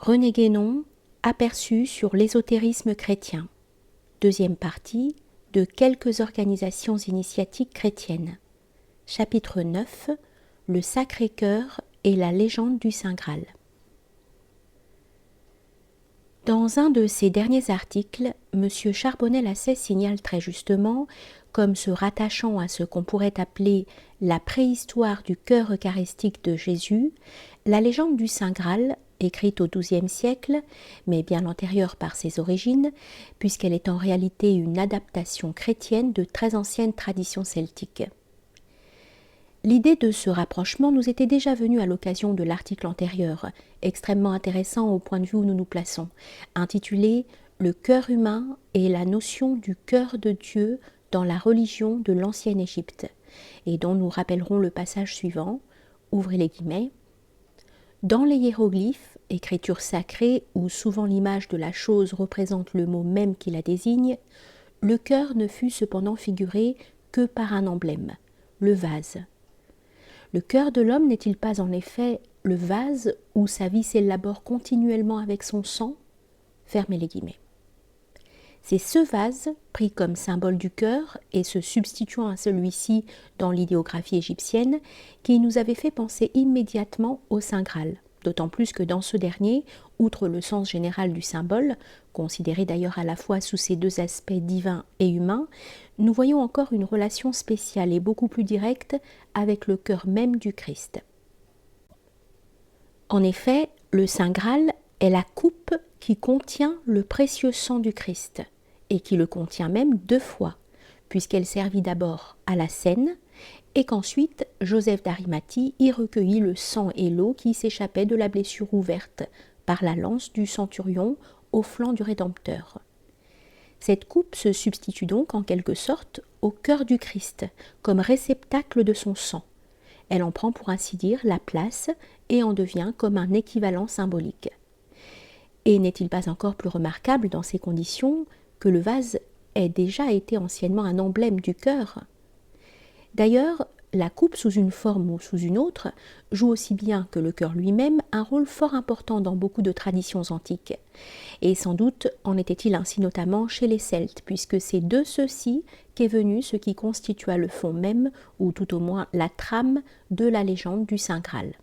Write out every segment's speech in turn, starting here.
René Guénon, aperçu sur l'ésotérisme chrétien. Deuxième partie, de quelques organisations initiatiques chrétiennes. Chapitre 9, le Sacré-Cœur et la légende du Saint Graal. Dans un de ses derniers articles, M. Charbonnel-Assès signale très justement, comme se rattachant à ce qu'on pourrait appeler la préhistoire du cœur eucharistique de Jésus, la légende du Saint Graal, écrite au XIIe siècle, mais bien antérieure par ses origines, puisqu'elle est en réalité une adaptation chrétienne de très anciennes traditions celtiques. L'idée de ce rapprochement nous était déjà venue à l'occasion de l'article antérieur, extrêmement intéressant au point de vue où nous nous plaçons, intitulé « Le cœur humain et la notion du cœur de Dieu dans la religion de l'ancienne Égypte », et dont nous rappellerons le passage suivant, ouvrez les guillemets. Dans les hiéroglyphes, écriture sacrée où souvent l'image de la chose représente le mot même qui la désigne, le cœur ne fut cependant figuré que par un emblème, le vase. Le cœur de l'homme n'est-il pas en effet le vase où sa vie s'élabore continuellement avec son sang ? Fermez les guillemets. C'est ce vase, pris comme symbole du cœur et se substituant à celui-ci dans l'idéographie égyptienne, qui nous avait fait penser immédiatement au Saint Graal, d'autant plus que dans ce dernier, outre le sens général du symbole, considéré d'ailleurs à la fois sous ses deux aspects divins et humains, nous voyons encore une relation spéciale et beaucoup plus directe avec le cœur même du Christ. En effet, le Saint Graal est la coupe qui contient le précieux sang du Christ, et qui le contient même 2 fois, puisqu'elle servit d'abord à la scène, et qu'ensuite Joseph d'Arimathie y recueillit le sang et l'eau qui s'échappaient de la blessure ouverte par la lance du centurion au flanc du Rédempteur. Cette coupe se substitue donc en quelque sorte au cœur du Christ, comme réceptacle de son sang. Elle en prend pour ainsi dire la place et en devient comme un équivalent symbolique. Et n'est-il pas encore plus remarquable dans ces conditions que le vase ait déjà été anciennement un emblème du cœur ? D'ailleurs, la coupe sous une forme ou sous une autre joue aussi bien que le cœur lui-même un rôle fort important dans beaucoup de traditions antiques. Et sans doute en était-il ainsi notamment chez les Celtes, puisque c'est de ceux-ci qu'est venu ce qui constitua le fond même, ou tout au moins la trame de la légende du Saint Graal.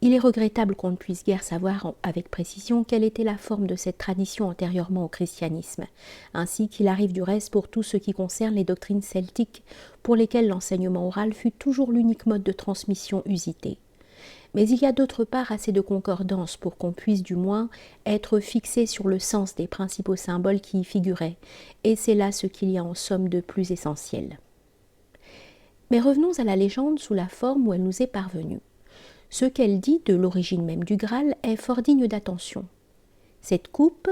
Il est regrettable qu'on ne puisse guère savoir avec précision quelle était la forme de cette tradition antérieurement au christianisme, ainsi qu'il arrive du reste pour tout ce qui concerne les doctrines celtiques, pour lesquelles l'enseignement oral fut toujours l'unique mode de transmission usité. Mais il y a d'autre part assez de concordance pour qu'on puisse du moins être fixé sur le sens des principaux symboles qui y figuraient, et c'est là ce qu'il y a en somme de plus essentiel. Mais revenons à la légende sous la forme où elle nous est parvenue. Ce qu'elle dit de l'origine même du Graal est fort digne d'attention. Cette coupe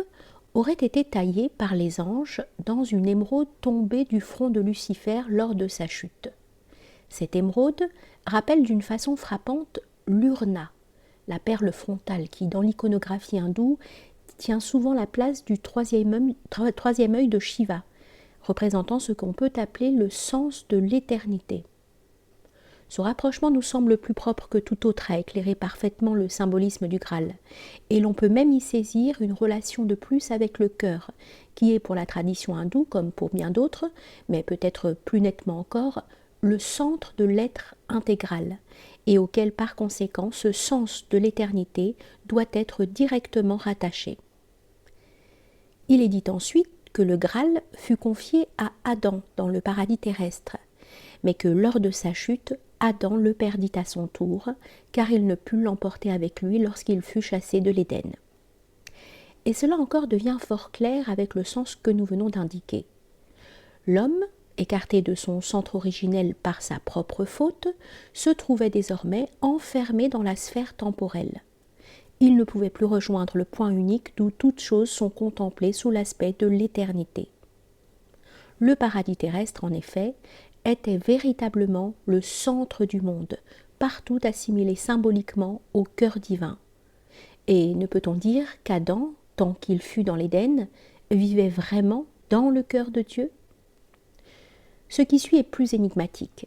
aurait été taillée par les anges dans une émeraude tombée du front de Lucifer lors de sa chute. Cette émeraude rappelle d'une façon frappante l'urna, la perle frontale qui, dans l'iconographie hindoue, tient souvent la place du troisième œil de Shiva, représentant ce qu'on peut appeler le sens de l'éternité. Ce rapprochement nous semble plus propre que tout autre à éclairer parfaitement le symbolisme du Graal, et l'on peut même y saisir une relation de plus avec le cœur, qui est pour la tradition hindoue, comme pour bien d'autres, mais peut-être plus nettement encore, le centre de l'être intégral, et auquel par conséquent ce sens de l'éternité doit être directement rattaché. Il est dit ensuite que le Graal fut confié à Adam dans le paradis terrestre, mais que lors de sa chute, Adam le perdit à son tour, car il ne put l'emporter avec lui lorsqu'il fut chassé de l'Éden. Et cela encore devient fort clair avec le sens que nous venons d'indiquer. L'homme, écarté de son centre originel par sa propre faute, se trouvait désormais enfermé dans la sphère temporelle. Il ne pouvait plus rejoindre le point unique d'où toutes choses sont contemplées sous l'aspect de l'éternité. Le paradis terrestre, en effet, était véritablement le centre du monde, partout assimilé symboliquement au cœur divin. Et ne peut-on dire qu'Adam, tant qu'il fut dans l'Éden, vivait vraiment dans le cœur de Dieu ? Ce qui suit est plus énigmatique.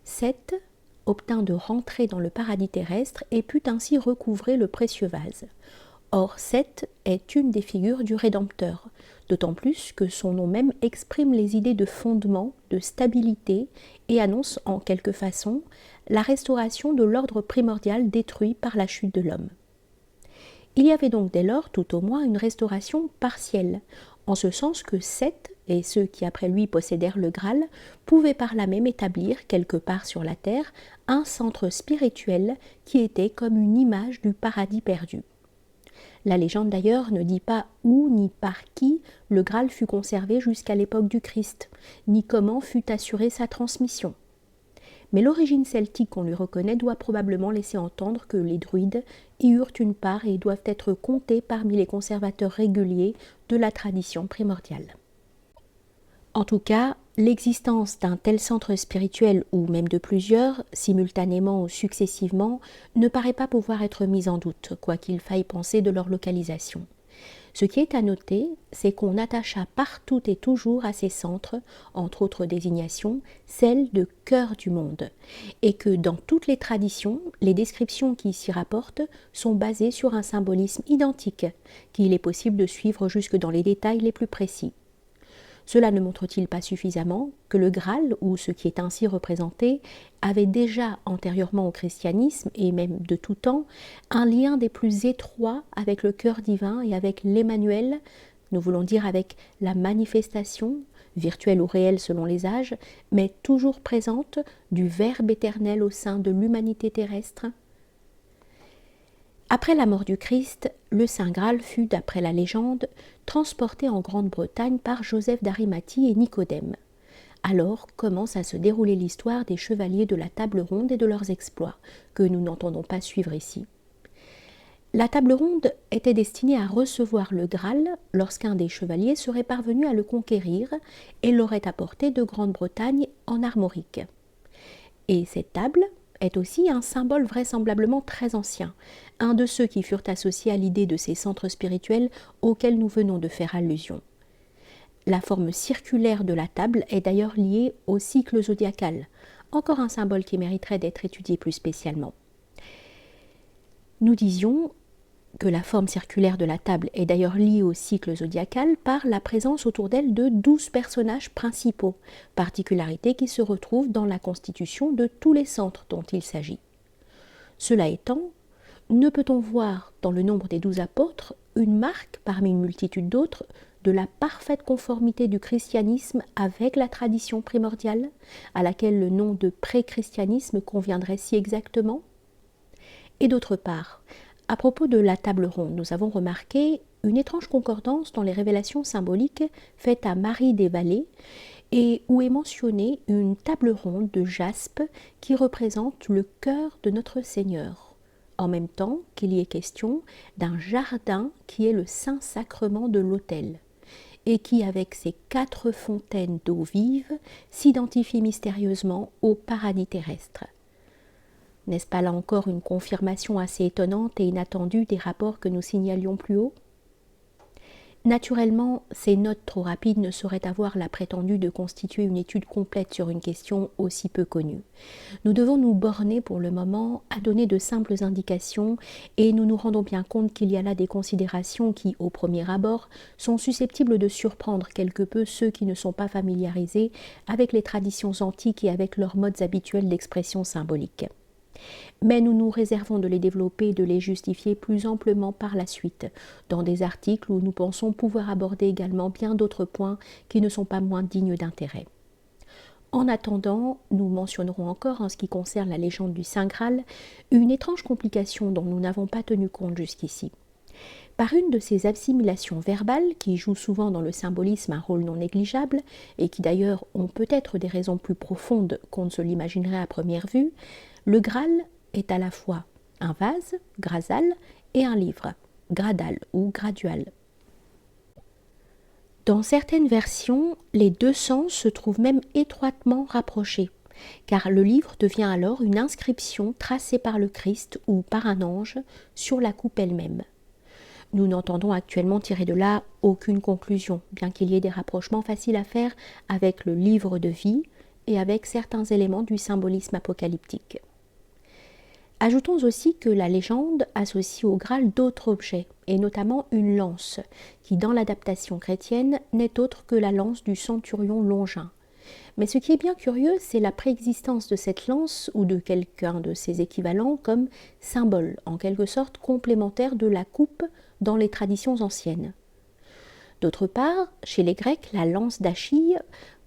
Seth obtint de rentrer dans le paradis terrestre et put ainsi recouvrer le précieux vase. Or, Seth est une des figures du Rédempteur, d'autant plus que son nom même exprime les idées de fondement, de stabilité et annonce en quelque façon la restauration de l'ordre primordial détruit par la chute de l'homme. Il y avait donc dès lors tout au moins une restauration partielle, en ce sens que Seth et ceux qui après lui possédèrent le Graal pouvaient par là même établir quelque part sur la terre un centre spirituel qui était comme une image du paradis perdu. La légende d'ailleurs ne dit pas où ni par qui le Graal fut conservé jusqu'à l'époque du Christ, ni comment fut assurée sa transmission. Mais l'origine celtique qu'on lui reconnaît doit probablement laisser entendre que les druides y eurent une part et doivent être comptés parmi les conservateurs réguliers de la tradition primordiale. En tout cas, l'existence d'un tel centre spirituel, ou même de plusieurs, simultanément ou successivement, ne paraît pas pouvoir être mise en doute, quoi qu'il faille penser de leur localisation. Ce qui est à noter, c'est qu'on attacha partout et toujours à ces centres, entre autres désignations, celle de cœur du monde, et que dans toutes les traditions, les descriptions qui s'y rapportent sont basées sur un symbolisme identique, qu'il est possible de suivre jusque dans les détails les plus précis. Cela ne montre-t-il pas suffisamment que le Graal, ou ce qui est ainsi représenté, avait déjà antérieurement au christianisme, et même de tout temps, un lien des plus étroits avec le cœur divin et avec l'Emmanuel, nous voulons dire avec la manifestation, virtuelle ou réelle selon les âges, mais toujours présente, du Verbe éternel au sein de l'humanité terrestre. Après la mort du Christ, le Saint Graal fut, d'après la légende, transporté en Grande-Bretagne par Joseph d'Arimathie et Nicodème. Alors commence à se dérouler l'histoire des chevaliers de la table ronde et de leurs exploits, que nous n'entendons pas suivre ici. La table ronde était destinée à recevoir le Graal lorsqu'un des chevaliers serait parvenu à le conquérir et l'aurait apporté de Grande-Bretagne en Armorique. Et cette table est aussi un symbole vraisemblablement très ancien, un de ceux qui furent associés à l'idée de ces centres spirituels auxquels nous venons de faire allusion. La forme circulaire de la table est d'ailleurs liée au cycle zodiacal, encore un symbole qui mériterait d'être étudié plus spécialement. Nous disions que la forme circulaire de la table est d'ailleurs liée au cycle zodiacal par la présence autour d'elle de 12 personnages principaux, particularité qui se retrouve dans la constitution de tous les centres dont il s'agit. Cela étant, ne peut-on voir dans le nombre des 12 apôtres une marque, parmi une multitude d'autres, de la parfaite conformité du christianisme avec la tradition primordiale, à laquelle le nom de pré-christianisme conviendrait si exactement ? Et d'autre part, à propos de la table ronde, nous avons remarqué une étrange concordance dans les révélations symboliques faites à Marie des Vallées et où est mentionnée une table ronde de jaspe qui représente le cœur de notre Seigneur, en même temps qu'il y est question d'un jardin qui est le Saint-Sacrement de l'autel et qui, avec ses 4 fontaines d'eau vive, s'identifie mystérieusement au paradis terrestre. N'est-ce pas là encore une confirmation assez étonnante et inattendue des rapports que nous signalions plus haut ? Naturellement, ces notes trop rapides ne sauraient avoir la prétendue de constituer une étude complète sur une question aussi peu connue. Nous devons nous borner pour le moment à donner de simples indications et nous nous rendons bien compte qu'il y a là des considérations qui, au premier abord, sont susceptibles de surprendre quelque peu ceux qui ne sont pas familiarisés avec les traditions antiques et avec leurs modes habituels d'expression symbolique. Mais nous nous réservons de les développer et de les justifier plus amplement par la suite, dans des articles où nous pensons pouvoir aborder également bien d'autres points qui ne sont pas moins dignes d'intérêt. En attendant, nous mentionnerons encore, en ce qui concerne la légende du Saint Graal, une étrange complication dont nous n'avons pas tenu compte jusqu'ici. Par une de ces assimilations verbales, qui jouent souvent dans le symbolisme un rôle non négligeable, et qui d'ailleurs ont peut-être des raisons plus profondes qu'on ne se l'imaginerait à première vue, le Graal est à la fois un vase, grasal, et un livre, gradal ou gradual. Dans certaines versions, les deux sens se trouvent même étroitement rapprochés, car le livre devient alors une inscription tracée par le Christ ou par un ange sur la coupe elle-même. Nous n'entendons actuellement tirer de là aucune conclusion, bien qu'il y ait des rapprochements faciles à faire avec le livre de vie et avec certains éléments du symbolisme apocalyptique. Ajoutons aussi que la légende associe au Graal d'autres objets, et notamment une lance, qui dans l'adaptation chrétienne n'est autre que la lance du centurion Longin. Mais ce qui est bien curieux, c'est la préexistence de cette lance ou de quelqu'un de ses équivalents comme symbole, en quelque sorte complémentaire de la coupe dans les traditions anciennes. D'autre part, chez les Grecs, la lance d'Achille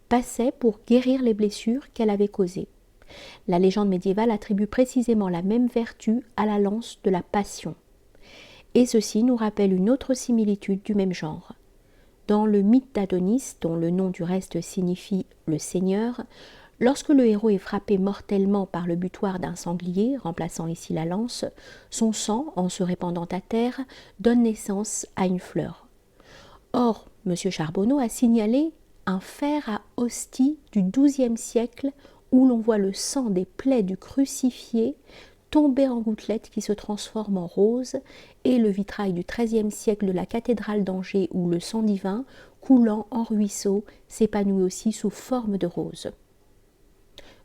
passait pour guérir les blessures qu'elle avait causées. La légende médiévale attribue précisément la même vertu à la lance de la Passion. Et ceci nous rappelle une autre similitude du même genre. Dans le mythe d'Adonis, dont le nom du reste signifie le Seigneur, lorsque le héros est frappé mortellement par le butoir d'un sanglier, remplaçant ici la lance, son sang, en se répandant à terre, donne naissance à une fleur. Or, M. Charbonneau a signalé un fer à hostie du XIIe siècle où l'on voit le sang des plaies du crucifié tomber en gouttelettes qui se transforment en rose, et le vitrail du XIIIe siècle de la cathédrale d'Angers où le sang divin, coulant en ruisseau, s'épanouit aussi sous forme de rose.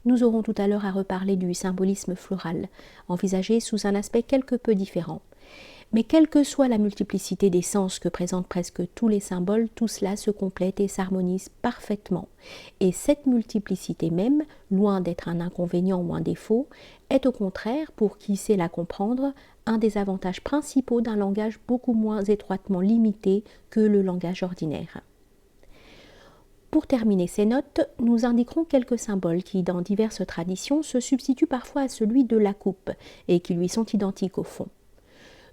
Nous aurons tout à l'heure à reparler du symbolisme floral, envisagé sous un aspect quelque peu différent. Mais quelle que soit la multiplicité des sens que présentent presque tous les symboles, tout cela se complète et s'harmonise parfaitement. Et cette multiplicité même, loin d'être un inconvénient ou un défaut, est au contraire, pour qui sait la comprendre, un des avantages principaux d'un langage beaucoup moins étroitement limité que le langage ordinaire. Pour terminer ces notes, nous indiquerons quelques symboles qui, dans diverses traditions, se substituent parfois à celui de la coupe et qui lui sont identiques au fond.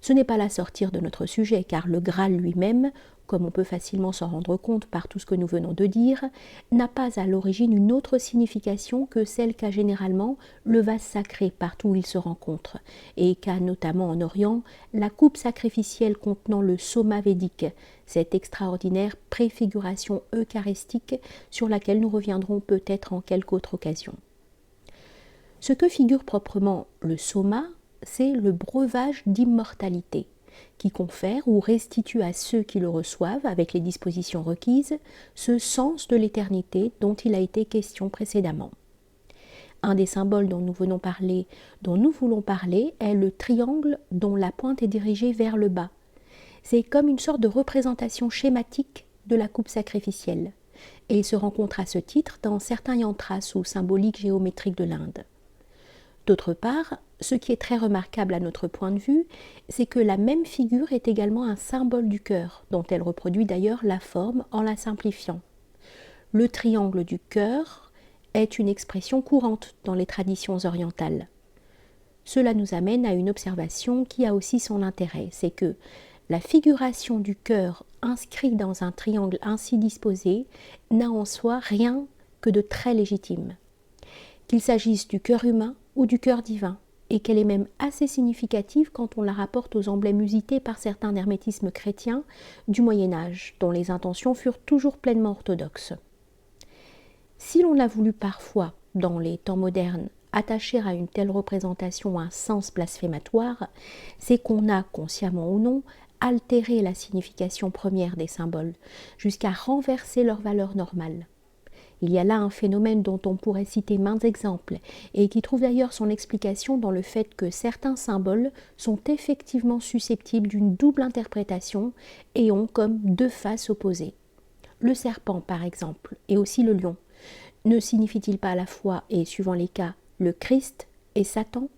Ce n'est pas là sortir de notre sujet, car le Graal lui-même, comme on peut facilement s'en rendre compte par tout ce que nous venons de dire, n'a pas à l'origine une autre signification que celle qu'a généralement le vase sacré partout où il se rencontre, et qu'a notamment en Orient la coupe sacrificielle contenant le soma védique, cette extraordinaire préfiguration eucharistique sur laquelle nous reviendrons peut-être en quelque autre occasion. Ce que figure proprement le soma, c'est le breuvage d'immortalité, qui confère ou restitue à ceux qui le reçoivent, avec les dispositions requises, ce sens de l'éternité dont il a été question précédemment. Un des symboles dont nous voulons parler est le triangle dont la pointe est dirigée vers le bas. C'est comme une sorte de représentation schématique de la coupe sacrificielle, et il se rencontre à ce titre dans certains yantras ou symboliques géométriques de l'Inde. D'autre part, ce qui est très remarquable à notre point de vue, c'est que la même figure est également un symbole du cœur, dont elle reproduit d'ailleurs la forme en la simplifiant. Le triangle du cœur est une expression courante dans les traditions orientales. Cela nous amène à une observation qui a aussi son intérêt, c'est que la figuration du cœur inscrit dans un triangle ainsi disposé n'a en soi rien que de très légitime. Qu'il s'agisse du cœur humain ou du cœur divin, et qu'elle est même assez significative quand on la rapporte aux emblèmes usités par certains hermétismes chrétiens du Moyen-Âge, dont les intentions furent toujours pleinement orthodoxes. Si l'on a voulu parfois, dans les temps modernes, attacher à une telle représentation un sens blasphématoire, c'est qu'on a, consciemment ou non, altéré la signification première des symboles, jusqu'à renverser leur valeur normale. Il y a là un phénomène dont on pourrait citer maints exemples et qui trouve d'ailleurs son explication dans le fait que certains symboles sont effectivement susceptibles d'une double interprétation et ont comme deux faces opposées. Le serpent, par exemple, et aussi le lion, ne signifie-t-il pas à la fois, et suivant les cas, le Christ et Satan ?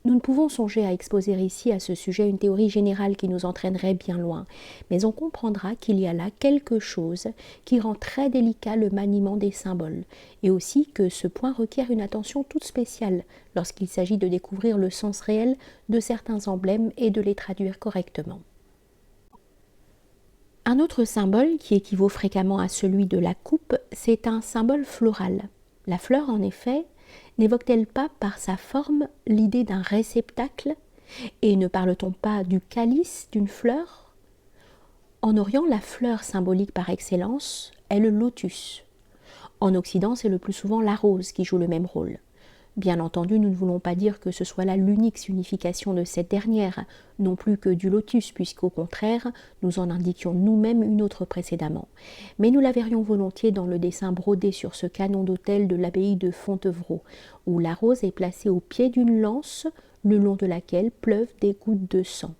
Nous ne pouvons songer à exposer ici à ce sujet une théorie générale qui nous entraînerait bien loin, mais on comprendra qu'il y a là quelque chose qui rend très délicat le maniement des symboles, et aussi que ce point requiert une attention toute spéciale lorsqu'il s'agit de découvrir le sens réel de certains emblèmes et de les traduire correctement. Un autre symbole qui équivaut fréquemment à celui de la coupe, c'est un symbole floral. La fleur, en effet, n'évoque-t-elle pas par sa forme l'idée d'un réceptacle? Et ne parle-t-on pas du calice d'une fleur? En Orient, la fleur symbolique par excellence est le lotus. En Occident, c'est le plus souvent la rose qui joue le même rôle. Bien entendu, nous ne voulons pas dire que ce soit là l'unique signification de cette dernière, non plus que du lotus, puisqu'au contraire, nous en indiquions nous-mêmes une autre précédemment. Mais nous la verrions volontiers dans le dessin brodé sur ce canon d'autel de l'abbaye de Fontevraud, où la rose est placée au pied d'une lance, le long de laquelle pleuvent des gouttes de sang.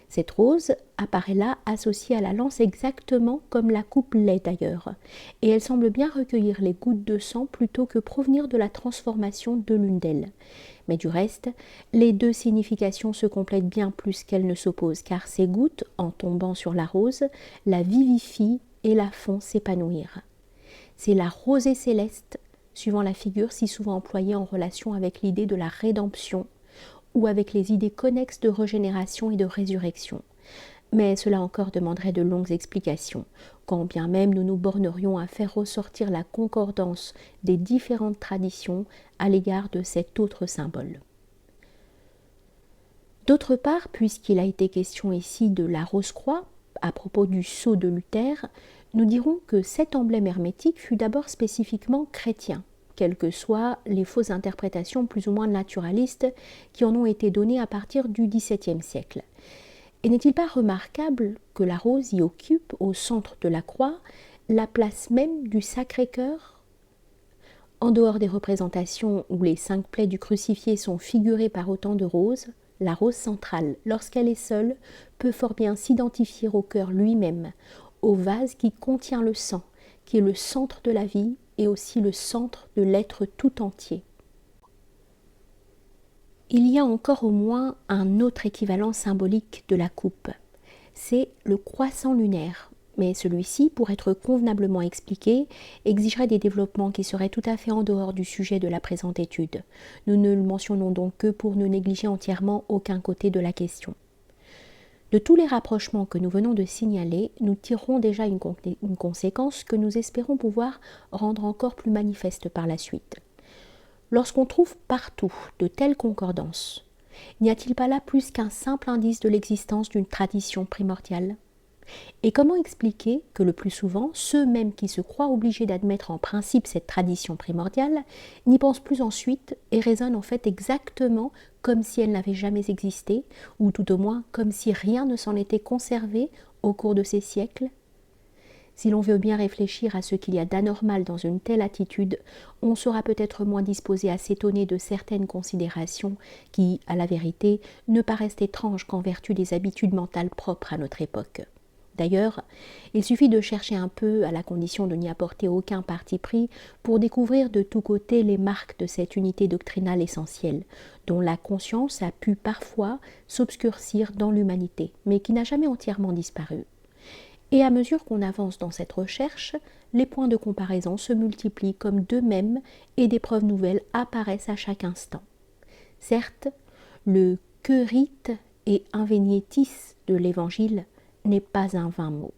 Cette rose apparaît là associée à la lance exactement comme la coupe l'est d'ailleurs, et elle semble bien recueillir les gouttes de sang plutôt que provenir de la transformation de l'une d'elles. Mais du reste, les deux significations se complètent bien plus qu'elles ne s'opposent, car ces gouttes, en tombant sur la rose, la vivifient et la font s'épanouir. C'est la rosée céleste, suivant la figure si souvent employée en relation avec l'idée de la rédemption, ou avec les idées connexes de régénération et de résurrection. Mais cela encore demanderait de longues explications, quand bien même nous nous bornerions à faire ressortir la concordance des différentes traditions à l'égard de cet autre symbole. D'autre part, puisqu'il a été question ici de la rose-croix, à propos du sceau de Luther, nous dirons que cet emblème hermétique fut d'abord spécifiquement chrétien, quelles que soient les fausses interprétations plus ou moins naturalistes qui en ont été données à partir du XVIIe siècle. Et n'est-il pas remarquable que la rose y occupe, au centre de la croix, la place même du Sacré-Cœur? En dehors des représentations où les 5 plaies du crucifié sont figurées par autant de roses, la rose centrale, lorsqu'elle est seule, peut fort bien s'identifier au cœur lui-même, au vase qui contient le sang, qui est le centre de la vie et aussi le centre de l'être tout entier. Il y a encore au moins un autre équivalent symbolique de la coupe, c'est le croissant lunaire, mais celui-ci, pour être convenablement expliqué, exigerait des développements qui seraient tout à fait en dehors du sujet de la présente étude. Nous ne le mentionnons donc que pour ne négliger entièrement aucun côté de la question. De tous les rapprochements que nous venons de signaler, nous tirerons déjà une conséquence que nous espérons pouvoir rendre encore plus manifeste par la suite. Lorsqu'on trouve partout de telles concordances, n'y a-t-il pas là plus qu'un simple indice de l'existence d'une tradition primordiale ? Et comment expliquer que le plus souvent, ceux mêmes qui se croient obligés d'admettre en principe cette tradition primordiale n'y pensent plus ensuite et raisonnent en fait exactement comme si elle n'avait jamais existé, ou tout au moins comme si rien ne s'en était conservé au cours de ces siècles? Si l'on veut bien réfléchir à ce qu'il y a d'anormal dans une telle attitude, on sera peut-être moins disposé à s'étonner de certaines considérations qui, à la vérité, ne paraissent étranges qu'en vertu des habitudes mentales propres à notre époque. D'ailleurs, il suffit de chercher un peu, à la condition de n'y apporter aucun parti pris, pour découvrir de tous côtés les marques de cette unité doctrinale essentielle, dont la conscience a pu parfois s'obscurcir dans l'humanité, mais qui n'a jamais entièrement disparu. Et à mesure qu'on avance dans cette recherche, les points de comparaison se multiplient comme d'eux-mêmes et des preuves nouvelles apparaissent à chaque instant. Certes, le queurit et invenietis de l'Évangile n'est pas un vain mot.